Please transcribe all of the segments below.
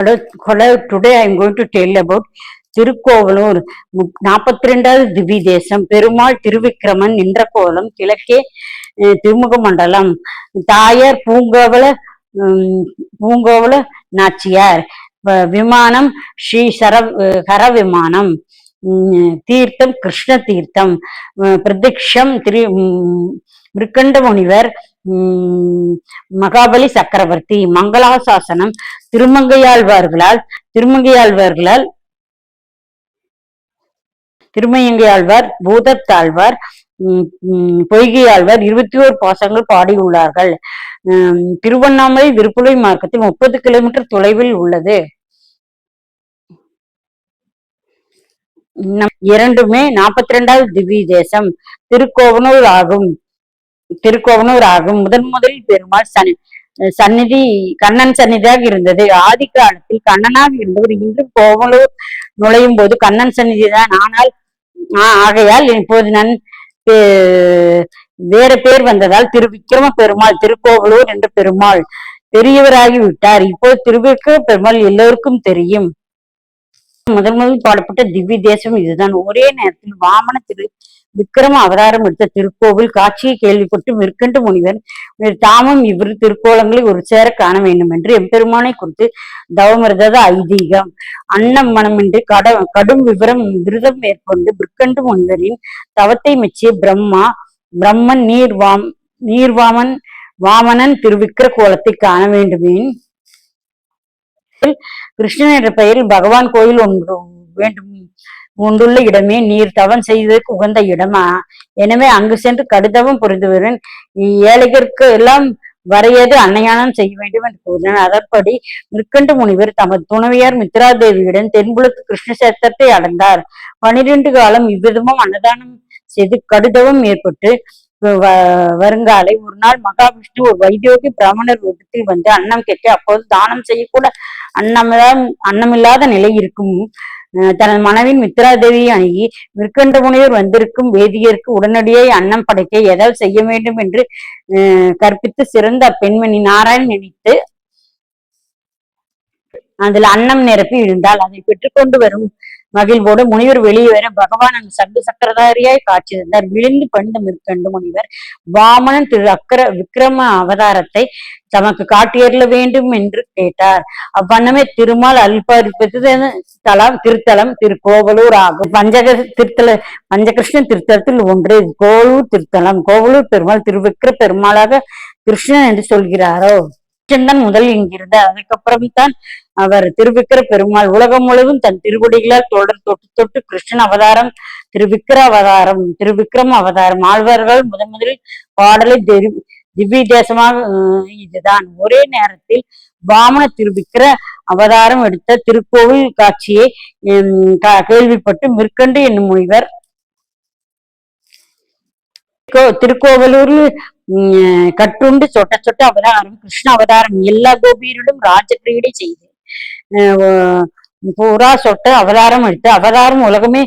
Today I am going to tell about Thirukkovalur 42வது திவ்ய தேசம். பெருமாள் திருவிக்கிரமன் நின்ற கோலம், கிழக்கே திருமுக மண்டலம், தாயார் பூங்கோவல நாச்சியார், விமானம் ஸ்ரீ ஹர விமானம், தீர்த்தம் கிருஷ்ண தீர்த்தம், பிரதிக்ஷம் மிருக்கண்ட முனிவர், மகாபலி சக்கரவர்த்தி, மங்களாசாசனம் திருமங்கையாழ்வார், பூதத்தாழ்வார், பொய்கையாழ்வார் 21 பாசங்கள் பாடியுள்ளார்கள். திருவண்ணாமலை விருப்புலை மார்க்கத்தில் 30 கிலோமீட்டர் தொலைவில் உள்ளது. இரண்டுமே 42வது திவ்ய தேசம் திருக்கோவலூர் ஆகும். முதலில் பெருமாள் சந்நிதி கண்ணன் சந்நிதியாக இருந்தது. ஆதி காலத்தில் கண்ணனாக இருந்தவர் இன்றும் கோவலூர் நுழையும் போது கண்ணன் சந்நிதிதான். ஆகையால் இப்போது வேற பேர் வந்ததால் திருவிக்கிரம பெருமாள், திருக்கோவலூர் என்ற பெருமாள் பெரியவராகி விட்டார். இப்போது திருவிக்கிரம பெருமாள் எல்லோருக்கும் தெரியும். முதல் பாடப்பட்ட திவ்ய தேசம் இதுதான். ஒரே நேரத்தில் வாமன விக்கிரம அவதாரம் எடுத்த திருக்கோவில் காட்சியை கேள்விப்பட்டு மிருக்கண்ட முனிவர் தாமும் இவ்விரு திருக்கோலங்களை ஒரு சேர காண வேண்டும் என்று எம்பெருமானை குறித்து தவம் இருந்தது ஐதீகம். அன்னம் மனமின்றி கடும் விரதம் மேற்கொண்டு மிருக்கண்ட முனிவரின் தவத்தை மெச்சிய பிரம்மன் வாமனன் திருவிக்கிர கோலத்தை காண வேண்டுமேன் கிருஷ்ணன் என்ற பெயரில் பகவான் கோயில் ஒன்றுள்ள இடமே நீர் தவம் செய்வதற்கு உகந்த இடமா, எனவே அங்கு சென்று கடுதவம் புரிந்துவரன் ஏழைகளுக்கு எல்லாம் வரையது அன்னையானம் செய்ய வேண்டும் என்று கூறினார். அதன்படி மிருக்கண்ட முனிவர் தமது துணைவியார் மித்ராதேவியுடன் தென்புலத்து கிருஷ்ண சேத்திரத்தை அடைந்தார். 12 காலம் இவ்விதமும் அன்னதானம் செய்து கடுதவம் ஏற்பட்டு வருங்காலை ஒரு நாள் மகாவிஷ்ணு ஒரு வைத்தியோகி பிராமணர் ரூபத்தில் வந்து அன்னம் கேட்டு, அப்போது தானம் செய்யக்கூட அன்னமில்லாத நிலை இருக்கும் தனது மனைவின் மித்ராதேவியை அணுகி, மிருக்கண்ட முனிவர் வந்திருக்கும் வேதியருக்கு உடனடியாக அன்னம் படைக்க ஏதாவது செய்ய வேண்டும் என்று கற்பித்து சிறந்த அப்பெண்மணி நாராயணன் நினைத்து அதில் அன்னம் நிரப்பி இருந்தால் அதை பெற்றுக்கொண்டு வரும் மகிழ்வோடு முனிவர் வெளியே வர பகவான் அங்கு சங்கு சக்கரதாரியாய் காட்சி தந்தார். விழுந்து பணிந்த மிருக்கண்ட முனிவர் வாமனன் விக்கிரம அவதாரத்தை தமக்கு காட்டியருள வேண்டும் என்று கேட்டார். அவ்வண்ணமே திருமால் அல்பாரிப்பது திருத்தலம் திருக்கோவலூர் ஆகும். பஞ்சகிருஷ்ண திருத்தலத்தில் ஒன்று கோவலூர் திருத்தலம். கோவலூர் பெருமாள் திருவிக்கிர பெருமாளாக கிருஷ்ணன் என்று சொல்கிறாரோ தான் முதல் இங்கிருந்தார். அதுக்கப்புறம் தான் அவர் திருவிக்கிர பெருமாள். உலகம் முழுவதும் தன் திருவடிகளால் தொட்டு கிருஷ்ணன் அவதாரம், திருவிக்கிரம அவதாரம். ஆழ்வார்கள் முதலில் பாடலை திவ்ய தேசமாக இதுதான். ஒரே நேரத்தில் வாமன திருவிக்கிர அவதாரம் எடுத்த திருக்கோவில் காட்சியை கேள்விப்பட்டு மிருக்கண்டு என்னும் முனிவர் திருக்கோவலூரில் கட்டுண்டு சொட்ட அவதாரம் கிருஷ்ண அவதாரம் எல்லா கோபியரிடம் ராஜகிரீடை செய்து பூரா சொட்ட அவதாரம் எடுத்து அவதாரம் உலகமே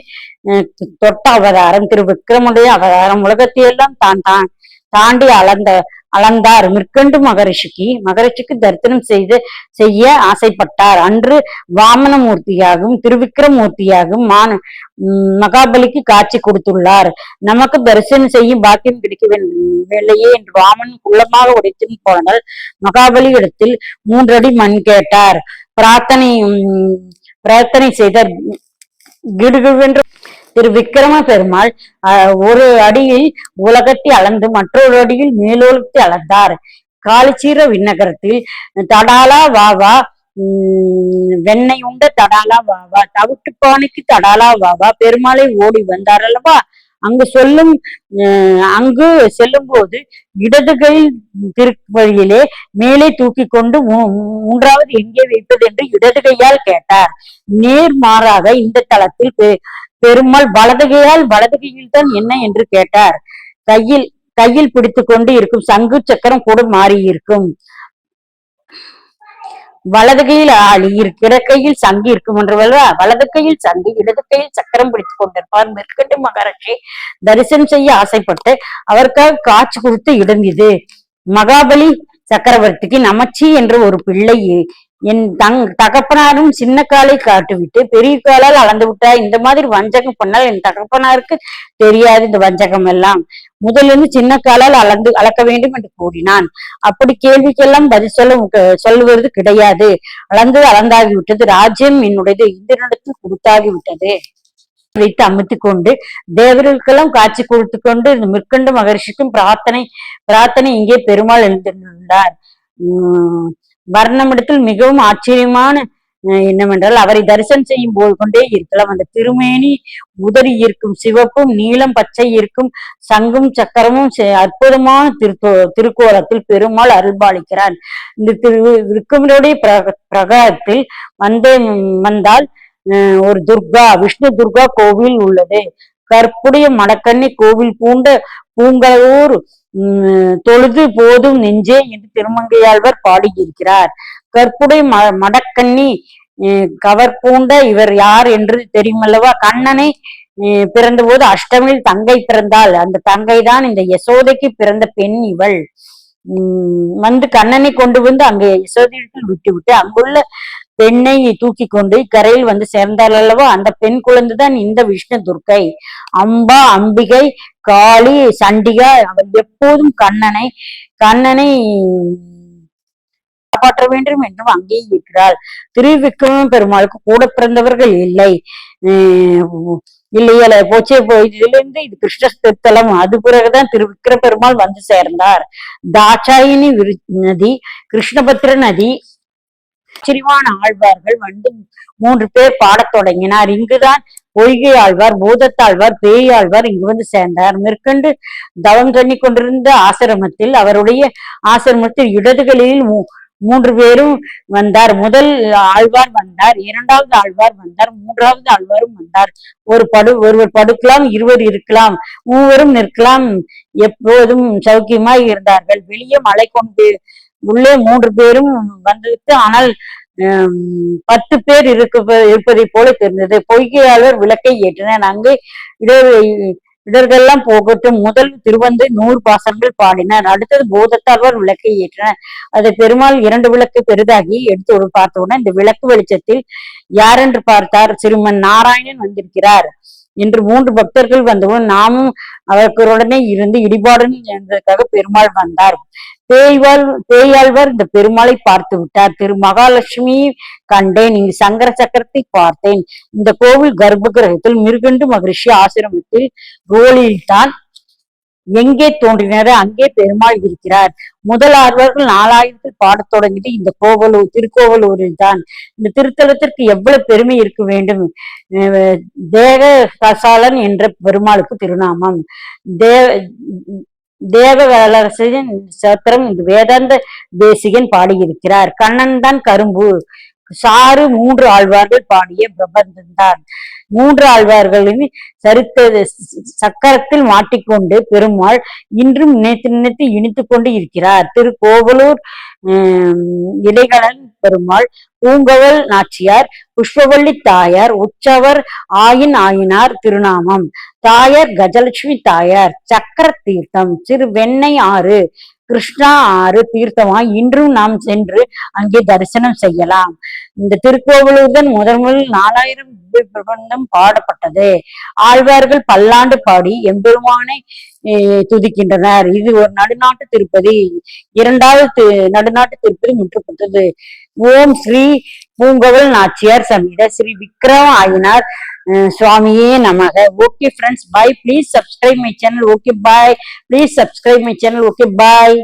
தொட்ட அவதாரம் திருவிக்கிரமுடைய அவதாரம் உலகத்தையெல்லாம் தாண்டி அளந்தார். மிருக்கண்டு மகரிஷிக்கு தரிசனம் செய்ய ஆசைப்பட்டார். அன்று வாமன மூர்த்தியாகவும் திருவிக்கிரமூர்த்தியாகவும் மகாபலிக்கு காட்சி கொடுத்துள்ளார். நமக்கு தரிசனம் செய்யும் பாக்கியம் கிடைக்கவில்லையே என்று வாமன் குள்ளமாக உடைத்து போனால் மகாபலி இடத்தில் 3 அடி மண் கேட்டார். பிரார்த்தனை செய்தார். கிடுகிடுவென்று திரு விக்கிரம பெருமாள் ஒரு அடியில் உலகத்தை அளந்து மற்றொரு அடியில் மேலோகத்தை அளந்தார். காலிச்சீர விண்ணகரத்தில் தடாலா வாவா, வெண்ணெய் உண்ட தடாலா வாவா, தவிட்டுப்பானைக்கு தடாலா வாவா, பெருமாளை ஓடி வந்தார் அல்லவா. அங்கு செல்லும் போது இடது கையில் திருவழியிலே மேலே தூக்கி கொண்டு 3வது எங்கே வைப்பது என்று இடது கையால் கேட்டார். நேர்மாறாக இந்த தளத்தில் பெருமாள் வலது கையில் தான் என்ன என்று கேட்டார். கையில் பிடித்து கொண்டு இருக்கும் சங்கு சக்கரம் கூட மாறி இருக்கும். வலது கையில் ஆளி இடக்கையில் சங்கு இருக்கும் என்றவல்ல, வலது கையில் சங்கு இடது கையில் சக்கரம் பிடித்துக் கொண்டிருப்பார். மிருக்கண்டு மகரிஷி தரிசனம் செய்ய ஆசைப்பட்டு அவருக்காக காட்சி கொடுத்து இடம் இது. மகாபலி சக்கரவர்த்திக்கு நமச்சி என்ற ஒரு பிள்ளை என் தகப்பனாரும் சின்ன காலை காட்டுவிட்டு பெரிய காலால் அளந்து விட்டார். இந்த மாதிரி வஞ்சகம் பண்ணால் என் தகப்பனாருக்கு தெரியாது இந்த வஞ்சகம் எல்லாம். முதலிருந்து சின்ன காலால் அளக்க வேண்டும் என்று கூறினான். அப்படி கேள்விக்கெல்லாம் பதில் சொல்லுவது கிடையாது. அளந்தாகி விட்டது. ராஜ்யம் என்னுடையது, இந்திரனிடத்தில் கொடுத்தாகி விட்டது வைத்து அமுத்தி கொண்டு தேவர்களுக்கெல்லாம் காட்சி கொடுத்து கொண்டு மிற்கண்ட மகர்ஷிக்கும் பிரார்த்தனை இங்கே பெருமாள் எழுந்திருந்தார். வர்ணமிடத்தில் மிகவும் ஆச்சரியமான என்னவென்றால் அவரை தரிசனம் செய்யும் போது கொண்டே இருக்கலாம். அந்த திருமேனி உதறி இருக்கும் சிவப்பும் நீலம் பச்சை இருக்கும் சங்கும் சக்கரமும் அற்புதமான திருக்கோலத்தில் பெருமாள் அருள்பாலிக்கிறார். இந்த திருக்குமருடைய பிரகாரத்தில் வந்தால் ஒரு விஷ்ணு துர்கா கோவில் உள்ளது. கற்புடைய மடக்கண்ணி கோவில் பூங்கலூர் தொழுது போதும் நெஞ்சே என்று திருமங்கையாழ்வார் பாடியிருக்கிறார். கற்புடைய மடக்கண்ணி கவர்பூண்ட இவர் யார் என்று தெரியுமல்லவா? கண்ணனை பிறந்த போது அஷ்டமியில் தங்கை பிறந்தாள். அந்த தங்கை தான் இந்த யசோதைக்கு பிறந்த பெண் இவள். கண்ணனை கொண்டு வந்து அங்கே யசோதையில் விட்டு அங்குள்ள பெண்ணை தூக்கி கொண்டு கரையில் வந்து சேர்ந்தாள் அல்லவா? அந்த பெண் குழந்தைதான் இந்த விஷ்ணு துர்க்கை. அம்பா, அம்பிகை, காளி, சண்டிகா அவள் எப்போதும் கண்ணனை காப்பாற்ற வேண்டும் என்றும் அங்கே இருக்கிறாள். திருவிக்கிரம பெருமாளுக்கு கூட பிறந்தவர்கள் இல்லையல போச்சே இதிலிருந்து இது கிருஷ்ண திருத்தலம். அது பிறகுதான் திருவிக்கிர பெருமாள் வந்து சேர்ந்தார். தாட்சாயினி நதி, கிருஷ்ணபத்ர நதி, ஆச்சரியமான ஆழ்வார்கள் வந்து 3 பேர் பாடத் தொடங்கினார். இங்குதான் பொய்கை ஆழ்வார், பூதத்தாழ்வார், பேயாழ்வார் இங்கு வந்து சேர்ந்தார். மேற்கொண்டு தவம் பண்ணி கொண்டிருந்த ஆசிரமத்தில் அவருடைய ஆசிரமத்தில் இடதுகளில் 3 பேரும் வந்தார். முதல் ஆழ்வார் வந்தார், 2வது ஆழ்வார் வந்தார், 3வது ஆழ்வாரும் வந்தார். ஒருவர் படுக்கலாம், 2 இருக்கலாம், 3 நிற்கலாம். எப்போதும் சௌக்கியமாய் இருந்தார்கள். வெளியே மழை கொண்டு உள்ளே 3 பேரும் வந்தது. ஆனால் 10 பேர் இருப்பதை போல தெரிந்தது. பொய்கையாளர் விளக்கை ஏற்றினார். அங்கே இடர்களெல்லாம் போகட்டும். முதல் திருவந்து 100 பாசங்கள் பாடினார். அடுத்தது பூதத்தாழ்வார் விளக்கை ஏற்றினார். அதை பெருமாள் 2 விளக்கு பெரிதாகி எடுத்து பார்த்தவுடன் இந்த விளக்கு வெளிச்சத்தில் யாரென்று பார்த்தார். சிறுமன் நாராயணன் வந்திருக்கிறார் என்று 3 பக்தர்கள் வந்தவுடன் நாமும் அவர்களுடனே இருந்து இடிபாடன் என்பதற்காக பெருமாள் வந்தார். பேயாழ்வார் இந்த பெருமாளை பார்த்து விட்டார். திரு மகாலட்சுமி கண்டேன், இங்கு சங்கர சக்கரத்தை பார்த்தேன். இந்த கோவில் கர்ப்ப கிரகத்தில் மிருகண்டு மகரிஷி ஆசிரமத்தில் ரோலில்தான் எங்கே தோன்றினாரோ அங்கே பெருமாள் இருக்கிறார். முதல் ஆழ்வார்கள் 4000 பாடத் தொடங்கிட்டு இந்த திருக்கோவலூரில் தான். இந்த திருத்தலத்திற்கு எவ்வளவு பெருமை இருக்க வேண்டும். தேவ கசாலன் என்ற பெருமாளுக்கு திருநாமம். தேவகலரசின் சத்திரம் இந்த வேதாந்த தேசிகன் பாடியிருக்கிறார். கண்ணன் தான் கரும்பு சாறு 3 ஆழ்வார்கள் பாடிய பிரபந்தம் தான். 3 ஆழ்வார்களின் சக்கரத்தில் மாட்டிக்கொண்டு பெருமாள் இன்றும் நினைத்து இனித்து கொண்டு இருக்கிறார். திருக்கோவலூர் இடைகளன் பெருமாள், பூங்கவல் நாச்சியார், புஷ்பவள்ளி தாயார், உற்சவர் ஆயினார் திருநாமம். தாயார் கஜலட்சுமி தாயார். சக்கர தீர்த்தம், சிறு வெண்ணெய் ஆறு, கிருஷ்ணா ஆறு தீர்த்தமாய் இன்றும் நாம் சென்று அங்கே தரிசனம் செய்யலாம். இந்த திருக்கோவிலூர் தான் முதலில் 4000 பிரபந்தம் பாடப்பட்டது. ஆழ்வார்கள் பல்லாண்டு பாடி எம்பெருமானை துதிக்கின்றனர். இது ஒரு நடுநாட்டு திருப்பதி. 2வது நடுநாட்டு திருப்பதி முற்றப்பட்டது. ஓம் ஸ்ரீ பூங்கவல் நாச்சியார் சமேத ஸ்ரீ விக்ரம ஆயினார் சுவாமியே நமக. Okay friends, bye. Please subscribe my channel. Okay, bye. Please subscribe my channel. Okay, bye.